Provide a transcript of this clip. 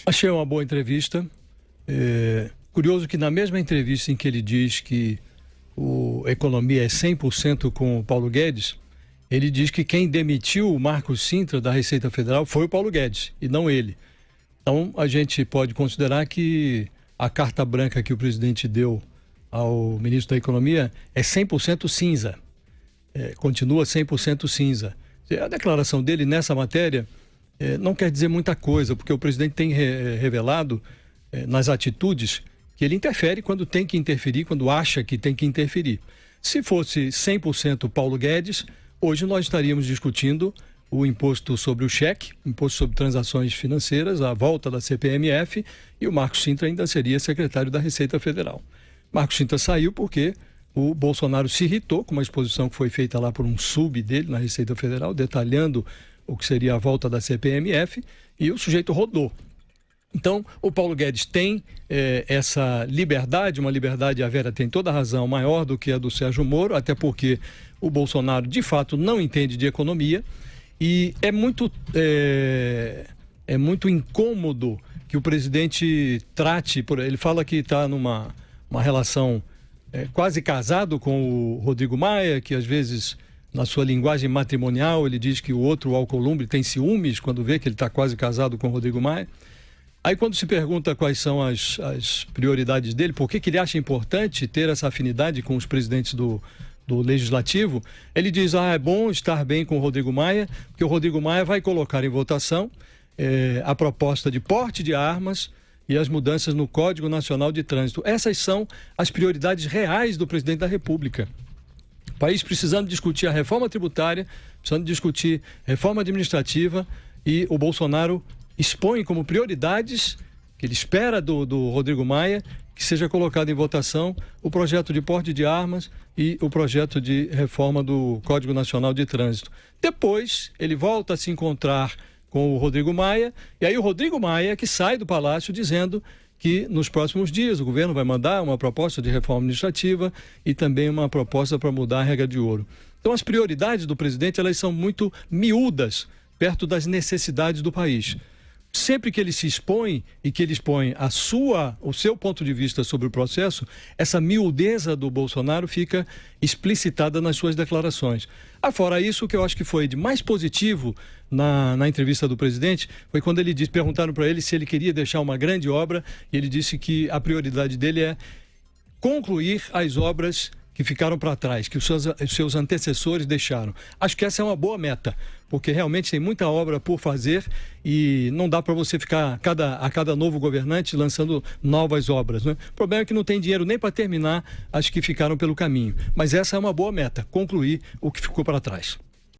presidente? Achei uma boa entrevista. Curioso que na mesma entrevista em que ele diz que a economia é 100% com o Paulo Guedes, ele diz que quem demitiu o Marcos Cintra da Receita Federal foi o Paulo Guedes e não ele. Então a gente pode considerar que a carta branca que o presidente deu ao ministro da Economia é 100% cinza. Continua 100% cinza. A declaração dele nessa matéria não quer dizer muita coisa, porque o presidente tem revelado nas atitudes que ele interfere quando tem que interferir, quando acha que tem que interferir. Se fosse 100% Paulo Guedes, hoje nós estaríamos discutindo o imposto sobre o cheque, imposto sobre transações financeiras, a volta da CPMF, e o Marcos Cintra ainda seria secretário da Receita Federal. Marcos Cintra saiu porque o Bolsonaro se irritou com uma exposição que foi feita lá por um sub dele na Receita Federal, detalhando o que seria a volta da CPMF, e o sujeito rodou. Então, o Paulo Guedes tem essa liberdade, uma liberdade, a Vera tem toda a razão, maior do que a do Sérgio Moro, até porque o Bolsonaro, de fato, não entende de economia, e é muito incômodo que o presidente trate, ele fala que está numa relação quase casado com o Rodrigo Maia, que às vezes, na sua linguagem matrimonial, ele diz que o outro, o Alcolumbre, tem ciúmes quando vê que ele está quase casado com o Rodrigo Maia. Aí quando se pergunta quais são as prioridades dele, por que ele acha importante ter essa afinidade com os presidentes do Legislativo, ele diz, é bom estar bem com o Rodrigo Maia, porque o Rodrigo Maia vai colocar em votação a proposta de porte de armas e as mudanças no Código Nacional de Trânsito. Essas são as prioridades reais do presidente da República. O país precisando discutir a reforma tributária, precisando discutir reforma administrativa, e o Bolsonaro expõe como prioridades que ele espera do Rodrigo Maia que seja colocado em votação o projeto de porte de armas e o projeto de reforma do Código Nacional de Trânsito. Depois, ele volta a se encontrar com o Rodrigo Maia, e aí o Rodrigo Maia que sai do Palácio dizendo que nos próximos dias o governo vai mandar uma proposta de reforma administrativa e também uma proposta para mudar a regra de ouro. Então as prioridades do presidente, elas são muito miúdas perto das necessidades do país. Sempre que ele se expõe e que ele expõe o seu ponto de vista sobre o processo, essa miudeza do Bolsonaro fica explicitada nas suas declarações. Fora isso, o que eu acho que foi de mais positivo na entrevista do presidente foi quando ele disse, perguntaram para ele se ele queria deixar uma grande obra, e ele disse que a prioridade dele é concluir as obras que ficaram para trás, que os seus antecessores deixaram. Acho que essa é uma boa meta, porque realmente tem muita obra por fazer e não dá para você ficar a cada novo governante lançando novas obras, né? O problema é que não tem dinheiro nem para terminar as que ficaram pelo caminho. Mas essa é uma boa meta, concluir o que ficou para trás.